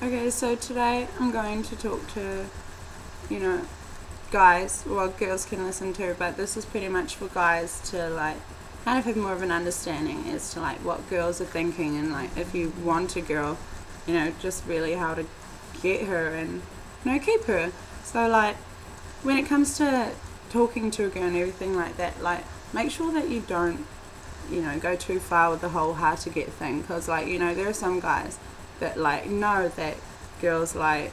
Okay, so today I'm going to talk to, you know, guys, well, girls can listen to, but this is pretty much for guys to, like, kind of have more of an understanding as to, like, what girls are thinking and, like, if you want a girl, just really how to get her and, keep her. So, like, when it comes to talking to a girl and everything like that, like, make sure that you don't, go too far with the whole hard to get thing, because, like, there are some guys that like know that girls like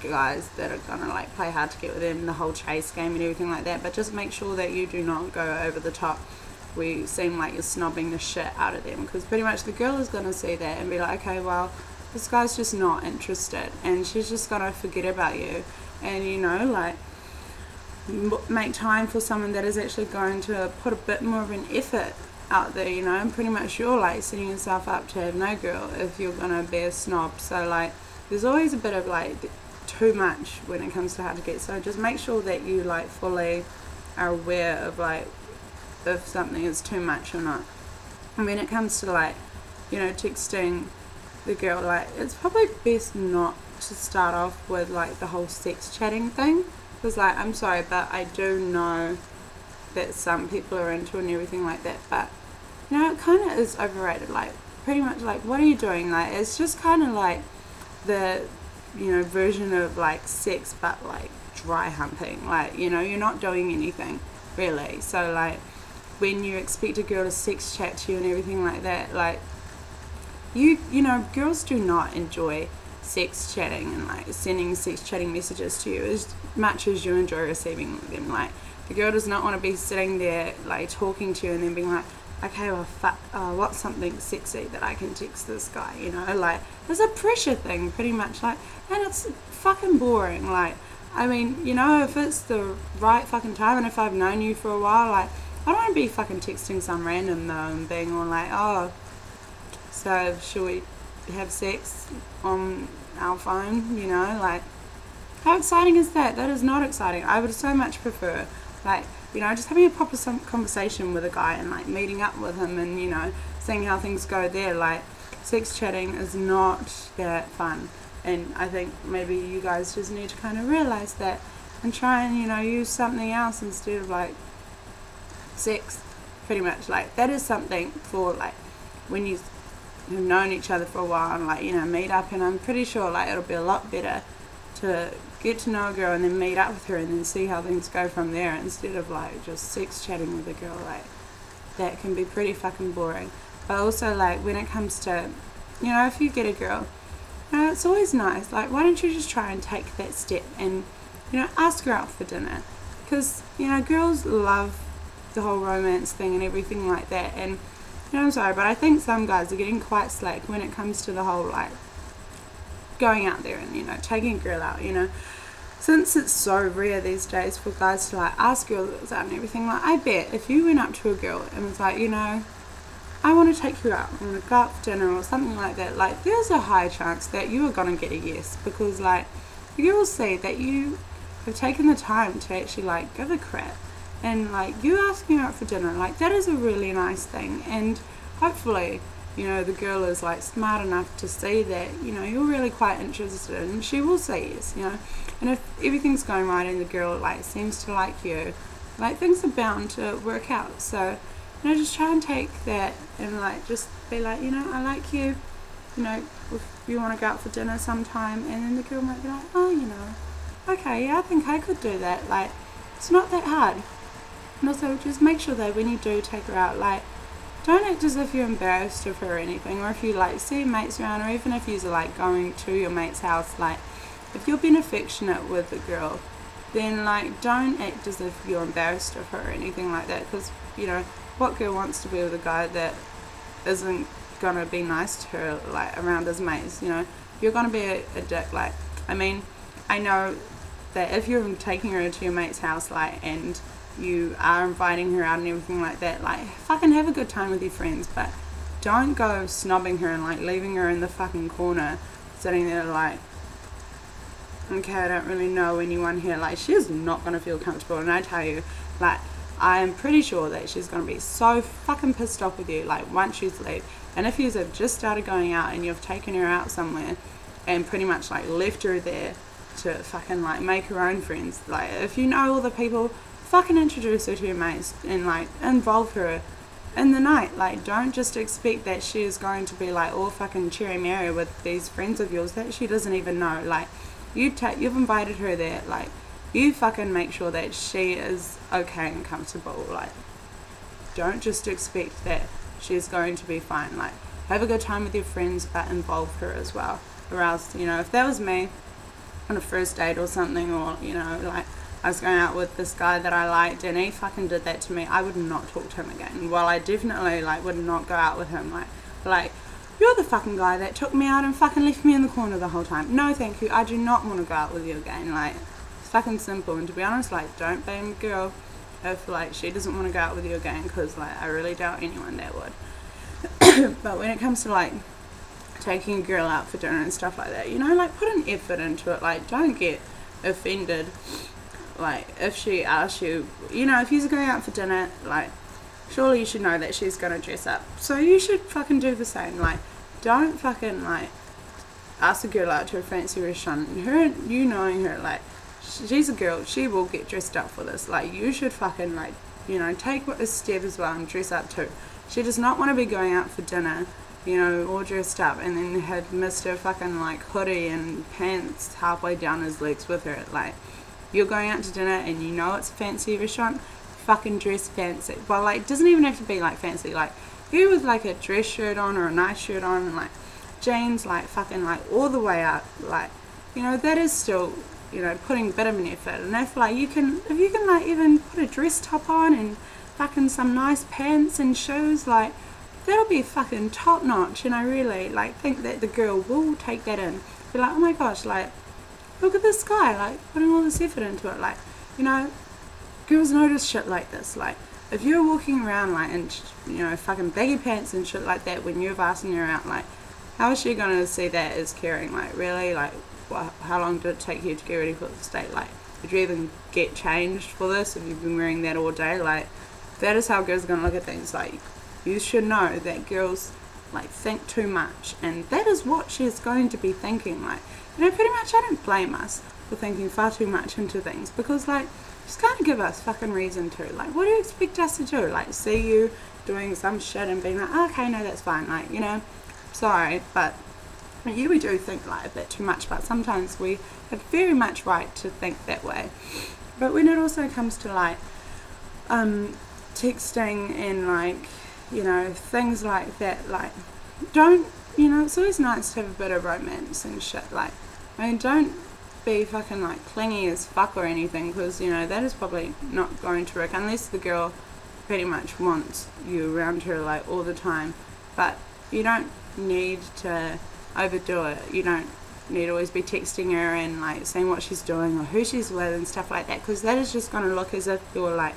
guys that are gonna like play hard to get with them, the whole chase game and everything like that. But just make sure that you do not go over the top where you seem like you're snobbing the shit out of them, because pretty much the girl is gonna see that and be like, okay, well, this guy's just not interested, and she's just gonna forget about you. And make time for someone that is actually going to put a bit more of an effort out there, and pretty much you're like setting yourself up to have no girl if you're gonna be a snob. So like there's always a bit of like too much when it comes to how to get, so just make sure that you like fully are aware of like if something is too much or not. And when it comes to like texting the girl, like it's probably best not to start off with like the whole sex chatting thing, because like I'm sorry, but I do know that some people are into and everything like that, but it kind of is overrated. Like pretty much like, what are you doing? Like it's just kind of like the version of like sex, but like dry humping. Like you're not doing anything really. So like when you expect a girl to sex chat to you and everything like that, like girls do not enjoy sex chatting and like sending sex chatting messages to you as much as you enjoy receiving them. Like the girl does not want to be sitting there like talking to you and then being like, okay, well, what's something sexy that I can text this guy? Like there's a pressure thing pretty much, like, and it's fucking boring. Like I mean, if it's the right fucking time and if I've known you for a while, like I don't want to be fucking texting some random though and being all like, oh, so should we have sex on our phone? Like how exciting is that? That is not exciting. I would so much prefer like just having a proper conversation with a guy and like meeting up with him and seeing how things go there. Like sex chatting is not that fun, and I think maybe you guys just need to kind of realize that and try and use something else instead of like sex. Pretty much like that is something for like when you have known each other for a while and like meet up, and I'm pretty sure like it'll be a lot better to get to know a girl and then meet up with her and then see how things go from there, instead of like just sex chatting with a girl. Like that can be pretty fucking boring. But also like when it comes to if you get a girl, it's always nice, like why don't you just try and take that step and ask her out for dinner, because girls love the whole romance thing and everything like that. And I'm sorry, but I think some guys are getting quite slack when it comes to the whole like going out there and taking a girl out, since it's so rare these days for guys to like ask girls out and everything. Like I bet if you went up to a girl and was like, I want to take you out, I want to go out for dinner or something like that, like there's a high chance that you are going to get a yes, because like the girl will see that you have taken the time to actually like give a crap, and like you asking her out for dinner, like that is a really nice thing. And hopefully the girl is like smart enough to see that you're really quite interested, and she will say yes. And if everything's going right and the girl like seems to like you, like things are bound to work out. So just try and take that and like just be like, I like you, if you want to go out for dinner sometime, and then the girl might be like, oh, okay, yeah, I think I could do that. Like it's not that hard. And also just make sure that when you do take her out, like don't act as if you're embarrassed of her or anything, or if you like see your mates around, or even if you're like going to your mate's house, like if you're being affectionate with the girl, then like don't act as if you're embarrassed of her or anything like that, because what girl wants to be with a guy that isn't gonna be nice to her like around his mates? You're gonna be a dick. Like I mean, I know that if you're taking her to your mate's house, like, and you are inviting her out and everything like that, like fucking have a good time with your friends, but don't go snobbing her and like leaving her in the fucking corner sitting there like, okay, I don't really know anyone here. Like she's not gonna feel comfortable, and I tell you, like I am pretty sure that she's gonna be so fucking pissed off with you like once you leave. And if you have just started going out and you've taken her out somewhere, and pretty much like left her there to fucking like make her own friends. Like, if you know all the people, fucking introduce her to your mates and like involve her in the night. Like, don't just expect that she is going to be like all fucking cherry Mary with these friends of yours that she doesn't even know. Like, you've invited her there, like, you fucking make sure that she is okay and comfortable. Like, don't just expect that she's going to be fine. Like, have a good time with your friends, but involve her as well. Or else, you know, if that was me on a first date or something, or, you know, like, I was going out with this guy that I liked and he fucking did that to me, I would not talk to him again. Well, I definitely, like, would not go out with him. Like, you're the fucking guy that took me out and fucking left me in the corner the whole time. No, thank you. I do not want to go out with you again. Like, it's fucking simple. And to be honest, like, don't blame the girl if, like, she doesn't want to go out with you again, because, like, I really doubt anyone that would. But when it comes to, like, taking a girl out for dinner and stuff like that, you know, like, put an effort into it. Like, don't get offended, like, if she asks you, you know, if you're going out for dinner, like, surely you should know that she's gonna dress up, so you should fucking do the same. Like, don't fucking, like, ask a girl out to a fancy restaurant, and you knowing her, like, she's a girl, she will get dressed up for this. Like, you should fucking, like, you know, take a step as well and dress up too. She does not want to be going out for dinner, you know, all dressed up, and then had missed her fucking, like, hoodie and pants halfway down his legs with her. Like, you're going out to dinner and you know it's a fancy restaurant, fucking dress fancy. Well, like, it doesn't even have to be, like, fancy. Like, you with, like, a dress shirt on or a nice shirt on and, like, jeans, like, fucking, like, all the way up. Like, you know, that is still, you know, putting a bit of an effort. And if, like, if you can, like, even put a dress top on and fucking some nice pants and shoes, like, that'll be fucking top notch. And I really, like, think that the girl will take that in. Be like, oh my gosh, like, look at this guy, like, putting all this effort into it. Like, you know, girls notice shit like this. Like, if you're walking around, like, in, you know, fucking baggy pants and shit like that when you're asking her out, like, how is she gonna see that as caring? Like, really? Like, how long did it take you to get ready for this date? Like, did you even get changed for this if you've been wearing that all day? Like, that is how girls are gonna look at things. Like, you should know that girls, like, think too much, and that is what she's going to be thinking. Like, you know, pretty much I don't blame us for thinking far too much into things, because, like, just kind of give us fucking reason to. Like, what do you expect us to do? Like, see you doing some shit and being like, oh, okay, no, that's fine. Like, you know, sorry, but yeah, we do think, like, a bit too much, but sometimes we have very much right to think that way. But when it also comes to, like, texting and, like, you know, things like that, like, don't, you know, it's always nice to have a bit of romance and shit. Like, I mean, don't be fucking, like, clingy as fuck or anything, because, you know, that is probably not going to work unless the girl pretty much wants you around her, like, all the time. But you don't need to overdo it. You don't need to always be texting her and, like, saying what she's doing or who she's with and stuff like that, because that is just going to look as if you're, like,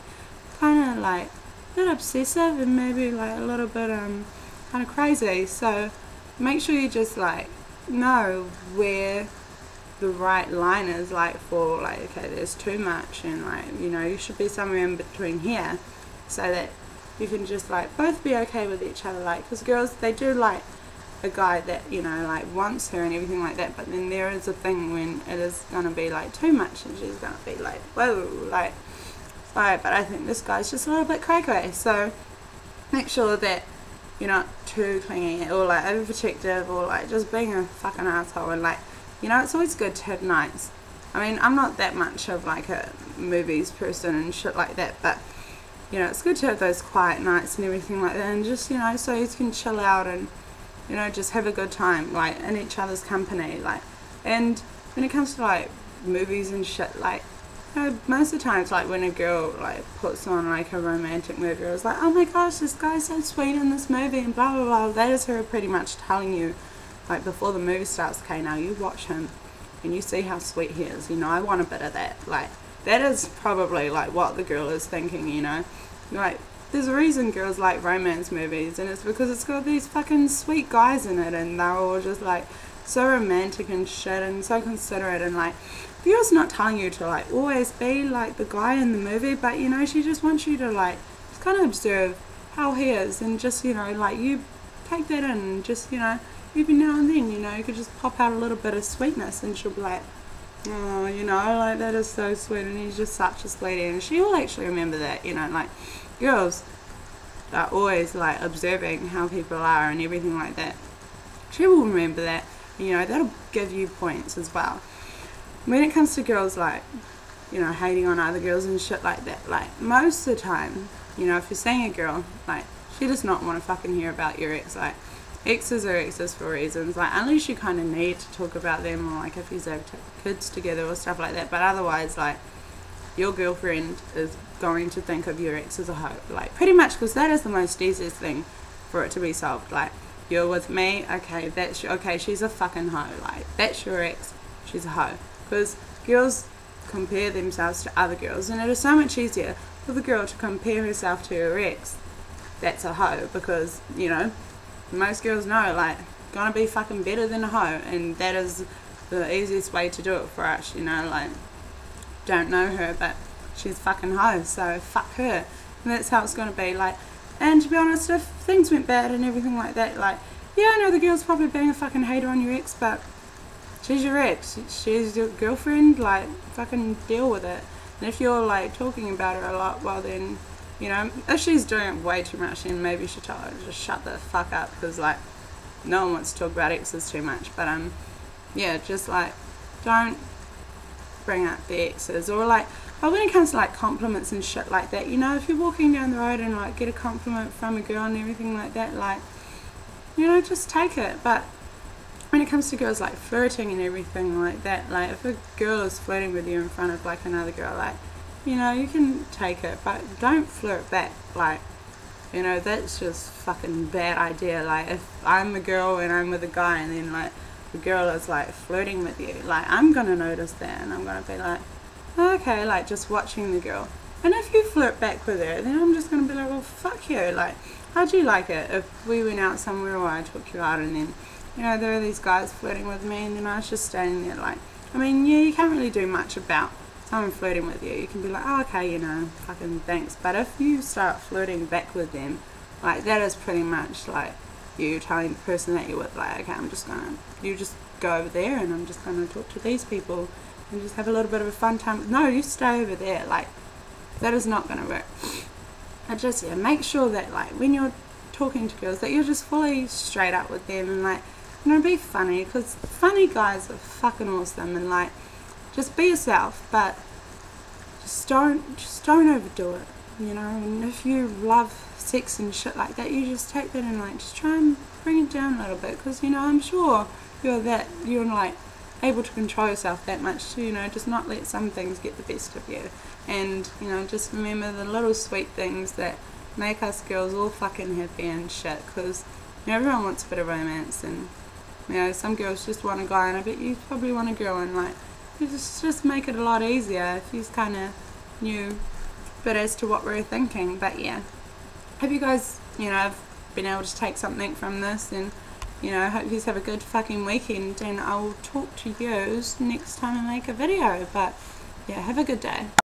kind of, like, a bit obsessive and maybe, like, a little bit kind of crazy. So make sure you just, like, know where the right line is, like, for, like, okay, there's too much, and, like, you know, you should be somewhere in between here, so that you can just, like, both be okay with each other. Like, because girls, they do like a guy that, you know, like, wants her and everything like that, but then there is a thing when it is gonna be, like, too much, and she's gonna be like, whoa, like, sorry, but I think this guy's just a little bit cray-cray. So make sure that you're not too clingy or, like, overprotective or, like, just being a fucking asshole. And, like, you know, it's always good to have nights. I mean, I'm not that much of, like, a movies person and shit like that, but, you know, it's good to have those quiet nights and everything like that, and just, you know, so you can chill out and, you know, just have a good time, like, in each other's company. Like, and when it comes to, like, movies and shit, like, you know, most of the times, like, when a girl, like, puts on, like, a romantic movie, it's like, oh my gosh, this guy's so sweet in this movie, and blah blah blah. That is her pretty much telling you, like, before the movie starts, okay, now you watch him and you see how sweet he is, you know, I want a bit of that. Like, that is probably, like, what the girl is thinking, you know. Like, there's a reason girls like romance movies, and it's because it's got these fucking sweet guys in it, and they're all just, like, so romantic and shit, and so considerate, and, like, the girl's not telling you to, like, always be like the guy in the movie, but, you know, she just wants you to, like, just kind of observe how he is, and just, you know, like, you take that in, and just, you know, even now and then, you know, you could just pop out a little bit of sweetness and she'll be like, oh, you know, like, that is so sweet, and he's just such a sweetie, and she will actually remember that, you know, like, girls are always, like, observing how people are and everything like that. She will remember that, you know, that'll give you points as well. When it comes to girls, like, you know, hating on other girls and shit like that, like, most of the time, you know, if you're seeing a girl, like, she does not want to fucking hear about your ex. Like, exes are exes for reasons, like, unless you kind of need to talk about them, or like if you have kids together or stuff like that, but otherwise, like, your girlfriend is going to think of your ex as a hoe, like, pretty much, because that is the most easiest thing for it to be solved. Like, you're with me, okay, okay, she's a fucking hoe, like, that's your ex, she's a hoe. Because girls compare themselves to other girls, and it is so much easier for the girl to compare herself to her ex that's a hoe, because, you know, most girls know, like, gonna be fucking better than a hoe, and that is the easiest way to do it for us, you know, like, don't know her, but she's fucking hoe, so fuck her, and that's how it's gonna be, like. And to be honest, if things went bad and everything like that, like, yeah, I know the girl's probably being a fucking hater on your ex, but she's your ex, she's your girlfriend, like, fucking deal with it. And if you're, like, talking about her a lot, well then, you know, if she's doing it way too much, then maybe you should tell her to just shut the fuck up, because, like, no one wants to talk about exes too much. But yeah, just, like, don't bring up the exes. Or, like, but when it comes to, like, compliments and shit like that, you know, if you're walking down the road and, like, get a compliment from a girl and everything like that, like, you know, just take it. But when it comes to girls, like, flirting and everything like that, like, if a girl is flirting with you in front of, like, another girl, like, you know, you can take it, but don't flirt back. Like, you know, that's just fucking bad idea. Like, if I'm a girl and I'm with a guy, and then, like, the girl is, like, flirting with you, like, I'm gonna notice that, and I'm gonna be like, okay, like, just watching the girl. And if you flirt back with her, then I'm just gonna be like, well, fuck you. Like, how'd you like it if we went out somewhere, or I took you out, and then, you know, there are these guys flirting with me, and then I was just standing there, like, I mean, yeah, you can't really do much about someone flirting with you. You can be like, oh, okay, you know, fucking thanks. But if you start flirting back with them, like, that is pretty much like you telling the person that you're with, like, okay, you just go over there, and I'm just gonna talk to these people and just have a little bit of a fun time. No, you stay over there. Like, that is not gonna work. I just, yeah, make sure that, like, when you're talking to girls, that you're just fully straight up with them, and, like, you know, be funny, because funny guys are fucking awesome, and, like, just be yourself, but just don't overdo it, you know. And if you love sex and shit like that, you just take that and, like, just try and bring it down a little bit, because, you know, I'm sure you're like able to control yourself that much, you know. Just not let some things get the best of you, and, you know, just remember the little sweet things that make us girls all fucking happy and shit, because, you know, everyone wants a bit of romance, and, you know, some girls just want a guy, and I bet you probably want a girl, and, like, you just make it a lot easier if you kind of knew a bit as to what we were thinking. But yeah, hope you guys, you know, have been able to take something from this, and, you know, hope you guys have a good fucking weekend, and I will talk to you next time I make a video. But yeah, have a good day.